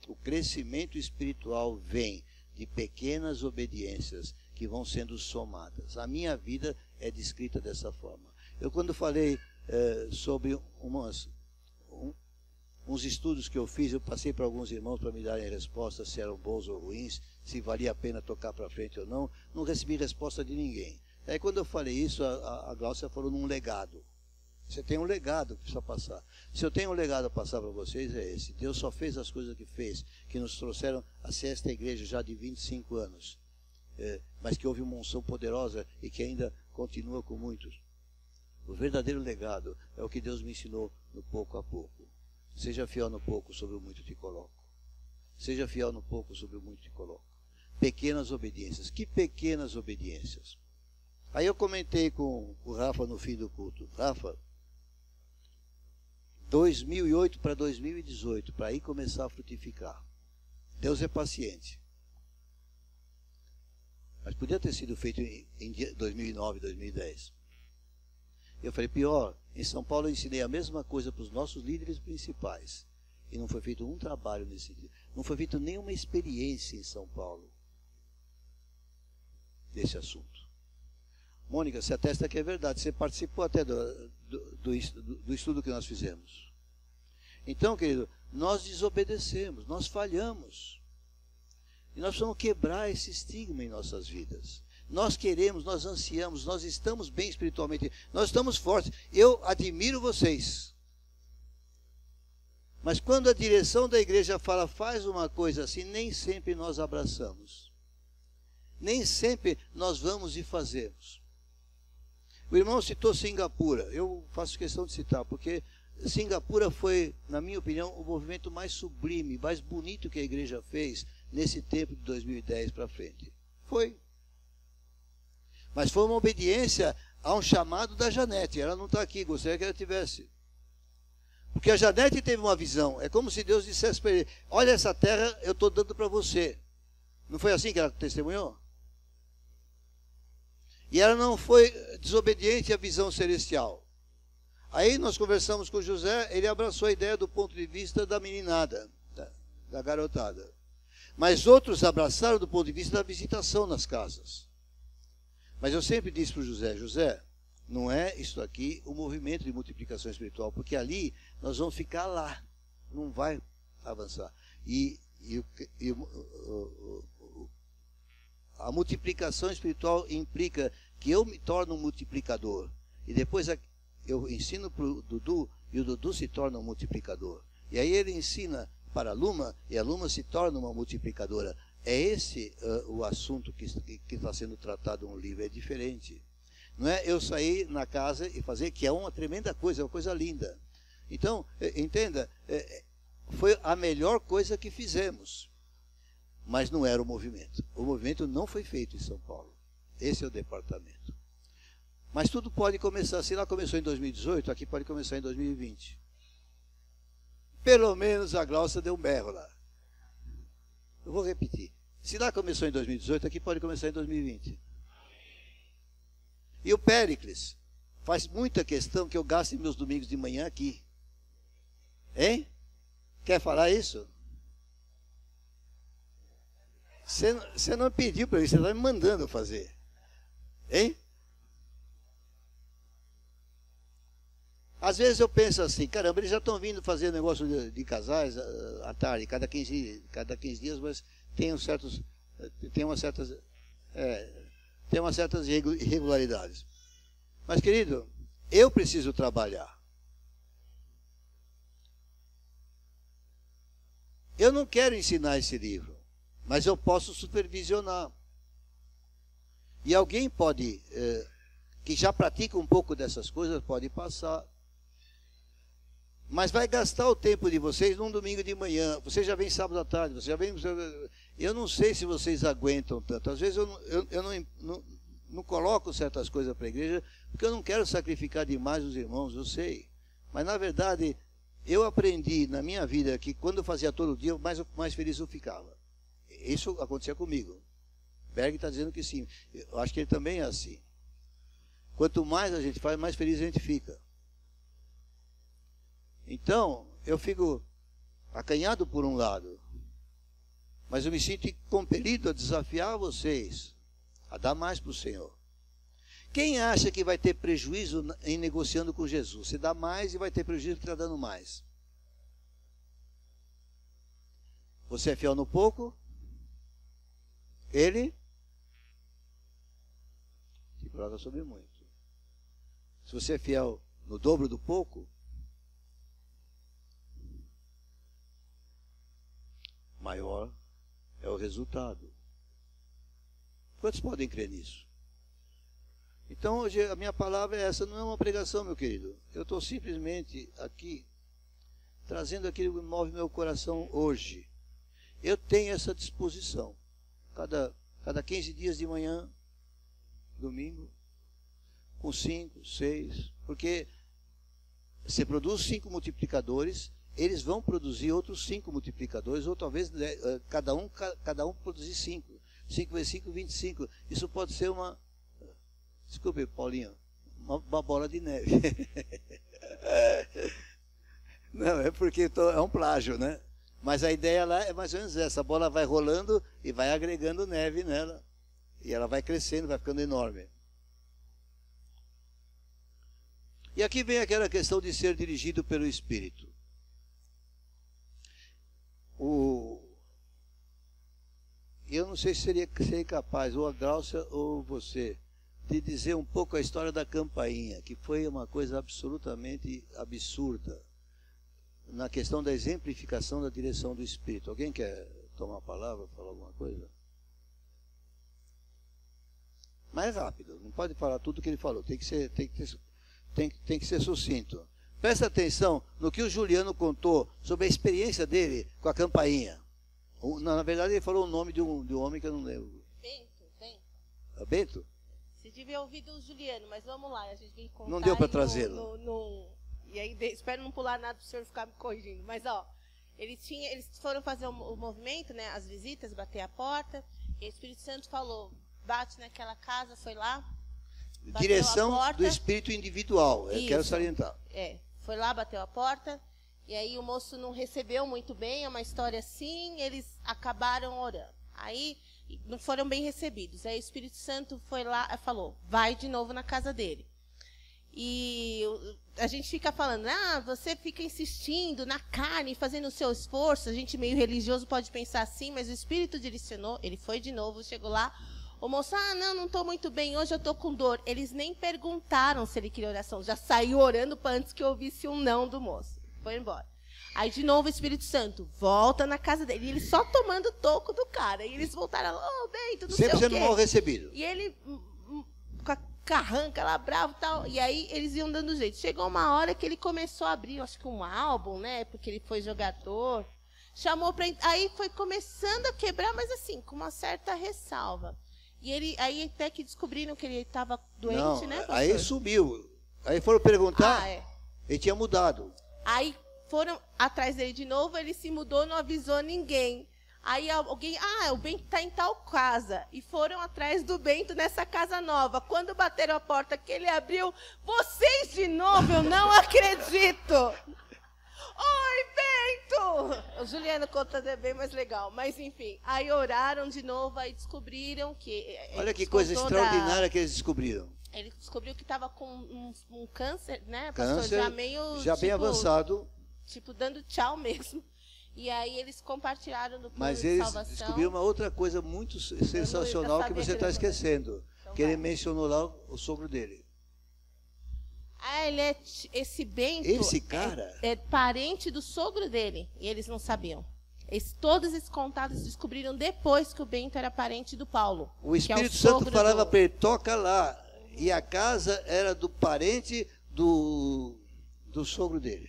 O crescimento espiritual vem de pequenas obediências que vão sendo somadas. A minha vida é descrita dessa forma. Eu, quando falei sobre uns estudos que eu fiz, eu passei para alguns irmãos para me darem respostas se eram bons ou ruins, se valia a pena tocar para frente ou não. Não recebi resposta de ninguém. Aí quando eu falei isso, a Glaucia falou num legado. Você tem um legado que precisa passar. Se eu tenho um legado a passar para vocês, é esse. Deus só fez as coisas que fez, que nos trouxeram a ser esta igreja já de 25 anos. Mas que houve uma unção poderosa e que ainda continua com muitos. O verdadeiro legado é o que Deus me ensinou no pouco a pouco. Seja fiel no pouco, sobre o muito te coloco. Seja fiel no pouco, sobre o muito te coloco. Pequenas obediências. Que pequenas obediências? Aí eu comentei com o Rafa no fim do culto. Rafa, 2008 para 2018, para aí começar a frutificar. Deus é paciente. Mas podia ter sido feito em 2009, 2010. Eu falei, pior, em São Paulo eu ensinei a mesma coisa para os nossos líderes principais. E não foi feito um trabalho nesse dia. Não foi feito nenhuma experiência em São Paulo desse assunto. Mônica, você atesta que é verdade. Você participou até do estudo que nós fizemos. Então, querido, nós desobedecemos, nós falhamos. E nós precisamos quebrar esse estigma em nossas vidas. Nós queremos, nós ansiamos, nós estamos bem espiritualmente, nós estamos fortes. Eu admiro vocês. Mas quando a direção da igreja fala, faz uma coisa assim, nem sempre nós abraçamos. Nem sempre nós vamos e fazemos. O irmão citou Singapura. Eu faço questão de citar, porque Singapura foi, na minha opinião, o movimento mais sublime, mais bonito que a igreja fez nesse tempo de 2010 para frente. Foi. Mas foi uma obediência a um chamado da Janete. Ela não está aqui, gostaria que ela tivesse. Porque a Janete teve uma visão. É como se Deus dissesse para ele, olha essa terra, eu estou dando para você. Não foi assim que ela testemunhou? E ela não foi desobediente à visão celestial. Aí nós conversamos com José, ele abraçou a ideia do ponto de vista da meninada, da garotada. Mas outros abraçaram do ponto de vista da visitação nas casas. Mas eu sempre disse para o José, não é isso aqui o movimento de multiplicação espiritual, porque ali nós vamos ficar lá, não vai avançar. A multiplicação espiritual implica que eu me torno um multiplicador. E depois eu ensino para o Dudu, e o Dudu se torna um multiplicador. E aí ele ensina para a Luma, e a Luma se torna uma multiplicadora. É esse o assunto que está sendo tratado no livro, é diferente. Não é eu sair na casa e fazer, que é uma tremenda coisa, é uma coisa linda. Então, entenda, foi a melhor coisa que fizemos. Mas não era o movimento. O movimento não foi feito em São Paulo. Esse é o departamento. Mas tudo pode começar. Se lá começou em 2018, aqui pode começar em 2020. Pelo menos a Glaucia deu um berro lá. Eu vou repetir. Se lá começou em 2018, aqui pode começar em 2020. E o Péricles faz muita questão que eu gaste meus domingos de manhã aqui. Hein? Quer falar isso? Você não pediu para mim, você está me mandando fazer. Hein? Às vezes eu penso assim, caramba, eles já estão vindo fazer negócio de casais à tarde, cada 15 dias, mas tem umas certas irregularidades. Mas, querido, eu preciso trabalhar. Eu não quero ensinar esse livro, mas eu posso supervisionar. E alguém pode, que já pratica um pouco dessas coisas, pode passar. Mas vai gastar o tempo de vocês num domingo de manhã. Você já vem sábado à tarde, você já vem... Eu não sei se vocês aguentam tanto. Às vezes eu não coloco certas coisas para a igreja, porque eu não quero sacrificar demais os irmãos, eu sei. Mas, na verdade, eu aprendi na minha vida que quando eu fazia todo dia, mais feliz eu ficava. Isso acontecia comigo. Berg está dizendo que sim. Eu acho que ele também é assim. Quanto mais a gente faz, mais feliz a gente fica. Então, eu fico acanhado por um lado, mas eu me sinto compelido a desafiar vocês a dar mais para o Senhor. Quem acha que vai ter prejuízo em negociando com Jesus? Você dá mais e vai ter prejuízo porque está dando mais. Você é fiel no pouco, ele te coloca sobre muito. Se você é fiel no dobro do pouco, maior é o resultado. Quantos podem crer nisso? Então, hoje a minha palavra é essa, não é uma pregação, meu querido. Eu estou simplesmente aqui, trazendo aquilo que move meu coração hoje. Eu tenho essa disposição. Cada 15 dias de manhã, domingo, com 5, 6, porque você produz 5 multiplicadores, eles vão produzir outros 5 multiplicadores, ou talvez cada um produzir 5. 5 vezes 5, 25. Isso pode ser uma... Desculpe, Paulinho. Uma bola de neve. Não, é porque é um plágio, né? Mas a ideia lá é mais ou menos essa. A bola vai rolando e vai agregando neve nela. E ela vai crescendo, vai ficando enorme. E aqui vem aquela questão de ser dirigido pelo Espírito. Eu não sei se seria capaz, ou a Gláucia ou você, de dizer um pouco a história da campainha, que foi uma coisa absolutamente absurda na questão da exemplificação da direção do Espírito. Alguém quer tomar a palavra, falar alguma coisa? Mais rápido, não pode falar tudo o que ele falou, tem que ser sucinto. Presta atenção no que o Juliano contou sobre a experiência dele com a campainha. Na verdade, ele falou o nome de um homem que eu não lembro. Bento. É Bento? Você devia ouvir do Juliano, mas vamos lá, a gente vem contar. Não deu para trazê-lo. E aí, espero não pular nada para o senhor ficar me corrigindo. Mas, ó, eles foram fazer o movimento, né, as visitas, bater a porta, e o Espírito Santo falou, bate naquela casa, foi lá. Direção do espírito individual, eu quero salientar. Foi lá, bateu a porta, e aí o moço não recebeu muito bem, é uma história assim, eles acabaram orando. Aí não foram bem recebidos. Aí o Espírito Santo foi lá e falou, vai de novo na casa dele. E a gente fica falando, você fica insistindo na carne, fazendo o seu esforço. A gente meio religioso pode pensar assim, mas o Espírito direcionou, ele foi de novo, chegou lá. O moço, não estou muito bem, hoje eu estou com dor. Eles nem perguntaram se ele queria oração, já saiu orando para antes que eu ouvisse um não do moço. Foi embora. Aí, de novo, o Espírito Santo volta na casa dele. E ele só tomando toco do cara. E eles voltaram, Bento, não sei o quê. Sempre sendo mal recebido. E ele, com a carranca lá, bravo e tal. E aí, eles iam dando jeito. Chegou uma hora que ele começou a abrir, acho que um álbum, né? Porque ele foi jogador. Chamou para... Aí, foi começando a quebrar, mas assim, com uma certa ressalva. E ele, aí até que descobriram que ele estava doente, né, pastor? Aí subiu. Aí foram perguntar, ele tinha mudado. Aí foram atrás dele de novo, ele se mudou, não avisou ninguém. Aí alguém, o Bento está em tal casa. E foram atrás do Bento nessa casa nova. Quando bateram a porta que ele abriu, vocês de novo, eu não acredito. Oi, Bento! O Juliano contando é bem mais legal. Mas, enfim, aí oraram de novo, aí descobriram que... Olha que coisa extraordinária que eles descobriram. Ele descobriu que estava com um câncer, né? Câncer, pastor, já bem avançado. Tipo, dando tchau mesmo. E aí eles compartilharam do plano Mas de eles salvação. descobriram uma outra coisa muito sensacional que você está esquecendo. Então que ele mencionou lá o sogro dele. Ele é esse Bento. Esse cara é parente do sogro dele. E eles não sabiam. Todos esses contatos descobriram depois que o Bento era parente do Paulo. O Espírito Santo falava para ele, toca lá. E a casa era do parente do sogro dele.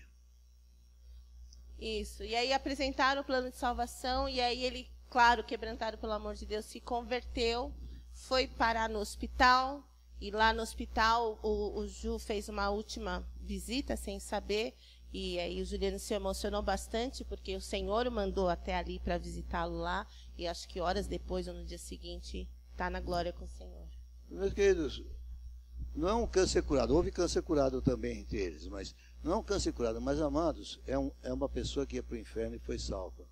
Isso. E aí apresentaram o plano de salvação. E aí ele, claro, quebrantado pelo amor de Deus, se converteu. Foi parar no hospital. E lá no hospital o Ju fez uma última visita sem saber. E aí o Juliano se emocionou bastante, porque o Senhor o mandou até ali para visitá-lo lá. E acho que horas depois ou no dia seguinte está na glória com o Senhor. Meus queridos, não é um câncer curado. Houve câncer curado também entre eles, mas não é um câncer curado. Mas, amados, é uma pessoa que ia para o inferno e foi salva.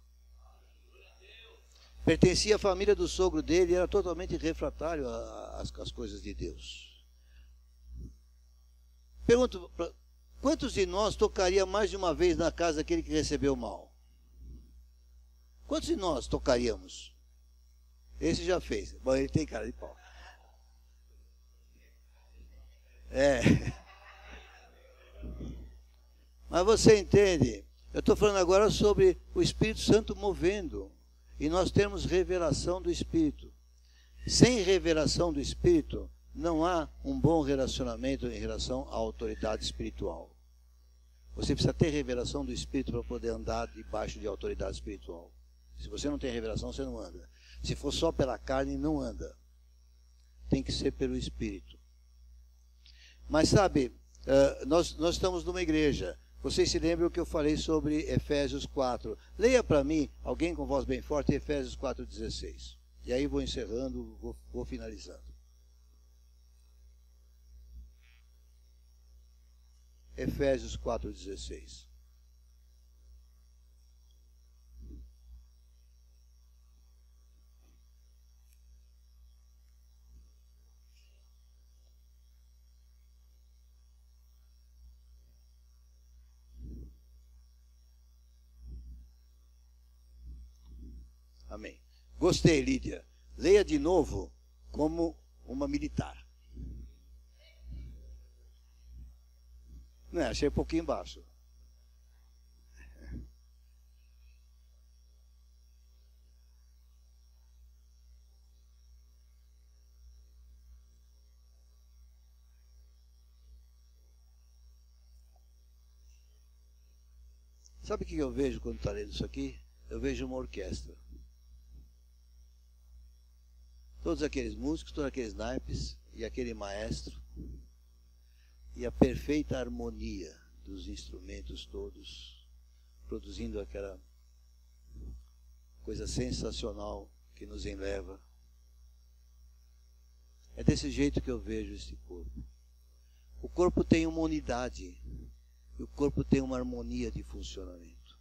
Pertencia à família do sogro dele e era totalmente refratário às coisas de Deus. Pergunto, quantos de nós tocaria mais de uma vez na casa daquele que recebeu mal? Quantos de nós tocaríamos? Esse já fez. Bom, ele tem cara de pau. Mas você entende? Eu estou falando agora sobre o Espírito Santo movendo. E nós temos revelação do Espírito. Sem revelação do Espírito, não há um bom relacionamento em relação à autoridade espiritual. Você precisa ter revelação do Espírito para poder andar debaixo de autoridade espiritual. Se você não tem revelação, você não anda. Se for só pela carne, não anda. Tem que ser pelo Espírito. Mas sabe, nós estamos numa igreja. Vocês se lembram que eu falei sobre Efésios 4. Leia para mim, alguém com voz bem forte, Efésios 4,16. E aí vou encerrando, vou finalizando. Efésios 4,16. Amém. Gostei, Lídia. Leia de novo como uma militar. Não, achei um pouquinho baixo. Sabe o que eu vejo quando está lendo isso aqui? Eu vejo uma orquestra. Todos aqueles músicos, todos aqueles naipes e aquele maestro. E a perfeita harmonia dos instrumentos todos, produzindo aquela coisa sensacional que nos enleva. É desse jeito que eu vejo esse corpo. O corpo tem uma unidade, e o corpo tem uma harmonia de funcionamento.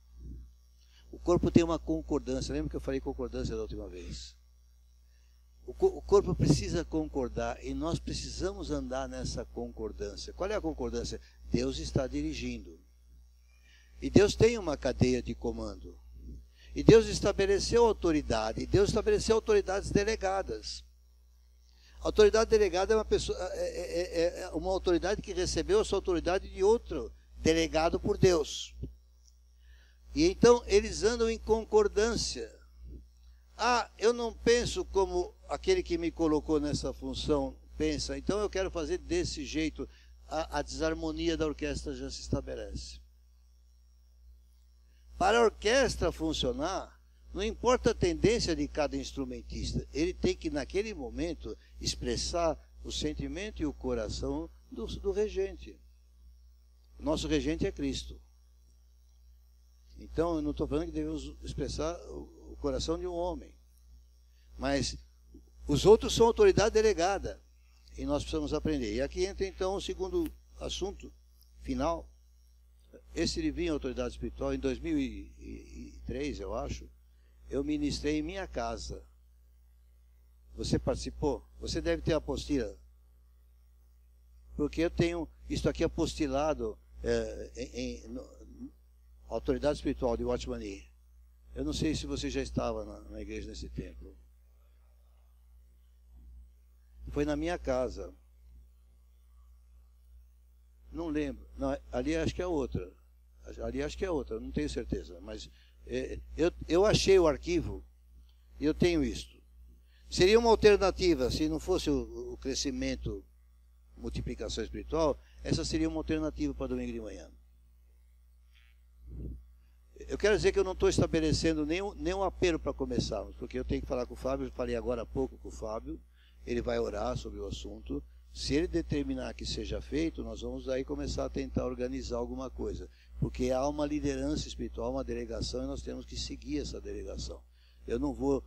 O corpo tem uma concordância. Lembra que eu falei concordância da última vez? O corpo precisa concordar e nós precisamos andar nessa concordância. Qual é a concordância? Deus está dirigindo. E Deus tem uma cadeia de comando. E Deus estabeleceu autoridade. E Deus estabeleceu autoridades delegadas. A autoridade delegada é uma pessoa, é uma autoridade que recebeu a sua autoridade de outro, delegado por Deus. E então eles andam em concordância. Eu não penso como aquele que me colocou nessa função pensa, então eu quero fazer desse jeito. A desarmonia da orquestra já se estabelece. Para a orquestra funcionar, não importa a tendência de cada instrumentista, ele tem que naquele momento expressar o sentimento e o coração do regente. O nosso regente é Cristo. Então, eu não estou falando que devemos expressar o coração de um homem. Mas os outros são autoridade delegada. E nós precisamos aprender. E aqui entra, então, o segundo assunto final. Esse livrinho, Autoridade Espiritual, em 2003, eu acho, eu ministrei em minha casa. Você participou? Você deve ter a apostila. Porque eu tenho isso aqui apostilado Autoridade Espiritual de Watchman Nee. Eu não sei se você já estava na igreja nesse tempo. Foi na minha casa. Não lembro. Não, ali acho que é outra. Ali acho que é outra, não tenho certeza. Mas eu achei o arquivo e eu tenho isto. Seria uma alternativa, se não fosse o crescimento, multiplicação espiritual, essa seria uma alternativa para domingo de manhã. Eu quero dizer que eu não estou estabelecendo nenhum apelo para começarmos, porque eu tenho que falar com o Fábio, eu falei agora há pouco com o Fábio, ele vai orar sobre o assunto. Se ele determinar que seja feito, nós vamos aí começar a tentar organizar alguma coisa. Porque há uma liderança espiritual, uma delegação, e nós temos que seguir essa delegação. Eu não vou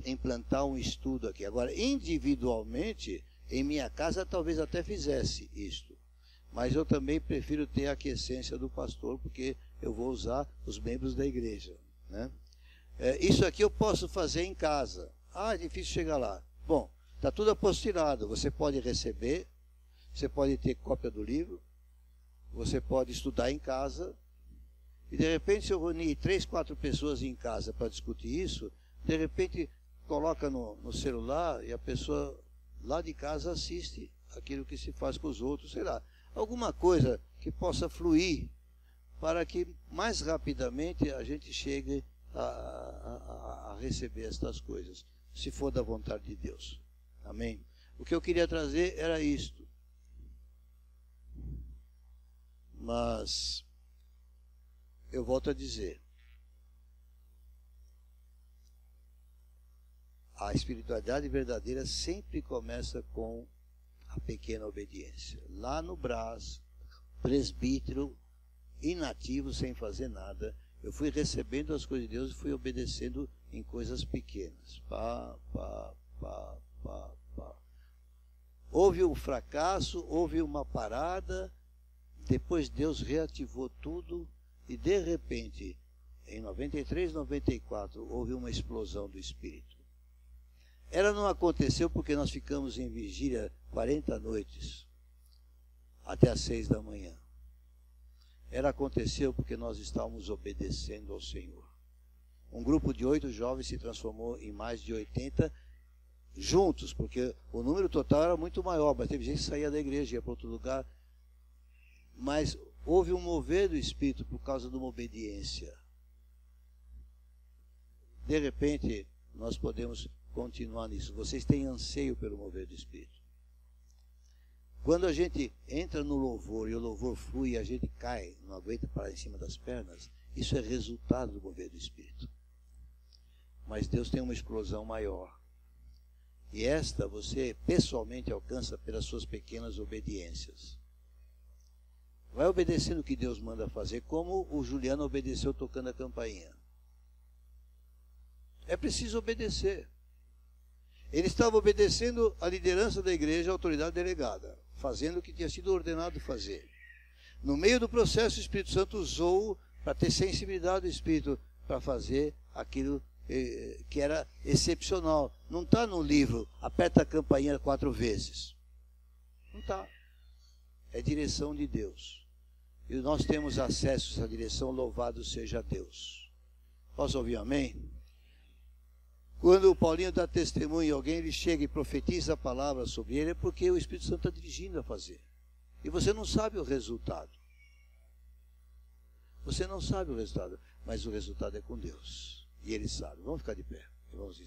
implantar um estudo aqui. Agora, individualmente, em minha casa, talvez até fizesse isto. Mas eu também prefiro ter a aquiescência do pastor, porque eu vou usar os membros da igreja, né? Isso aqui eu posso fazer em casa. É difícil chegar lá. Bom, está tudo apostilado. Você pode receber, você pode ter cópia do livro, você pode estudar em casa. E de repente, se eu reunir 3, 4 pessoas em casa para discutir isso, de repente coloca no celular e a pessoa lá de casa assiste aquilo que se faz com os outros, sei lá. Alguma coisa que possa fluir para que mais rapidamente a gente chegue a receber estas coisas, se for da vontade de Deus. Amém? O que eu queria trazer era isto. Mas eu volto a dizer, a espiritualidade verdadeira sempre começa com a pequena obediência. Lá no Brás, presbítero, inativo, sem fazer nada, eu fui recebendo as coisas de Deus e fui obedecendo em coisas pequenas. Houve um fracasso, houve uma parada, depois Deus reativou tudo e de repente, em 93, 94, houve uma explosão do Espírito. Ela não aconteceu porque nós ficamos em vigília 40 noites, até às 6 da manhã. Ela aconteceu porque nós estávamos obedecendo ao Senhor. Um grupo de 8 jovens se transformou em mais de 80 juntos, porque o número total era muito maior, mas teve gente que saía da igreja, ia para outro lugar. Mas houve um mover do Espírito por causa de uma obediência. De repente, nós podemos continuar nisso. Vocês têm anseio pelo mover do Espírito. Quando a gente entra no louvor e o louvor flui e a gente cai, não aguenta parar em cima das pernas, isso é resultado do mover do Espírito. Mas Deus tem uma explosão maior. E esta você pessoalmente alcança pelas suas pequenas obediências. Vai obedecendo o que Deus manda fazer, como o Juliano obedeceu tocando a campainha. É preciso obedecer. Ele estava obedecendo a liderança da igreja, a autoridade delegada, fazendo o que tinha sido ordenado fazer. No meio do processo, o Espírito Santo usou para ter sensibilidade do Espírito para fazer aquilo que era excepcional. Não está no livro, aperta a campainha 4 vezes. Não está. É direção de Deus. E nós temos acesso a essa direção, louvado seja Deus. Posso ouvir amém? Quando o Paulinho dá testemunho a alguém, ele chega e profetiza a palavra sobre ele, é porque o Espírito Santo está dirigindo a fazer. E você não sabe o resultado. Você não sabe o resultado, mas o resultado é com Deus. E ele sabe. Vamos ficar de pé. Vamos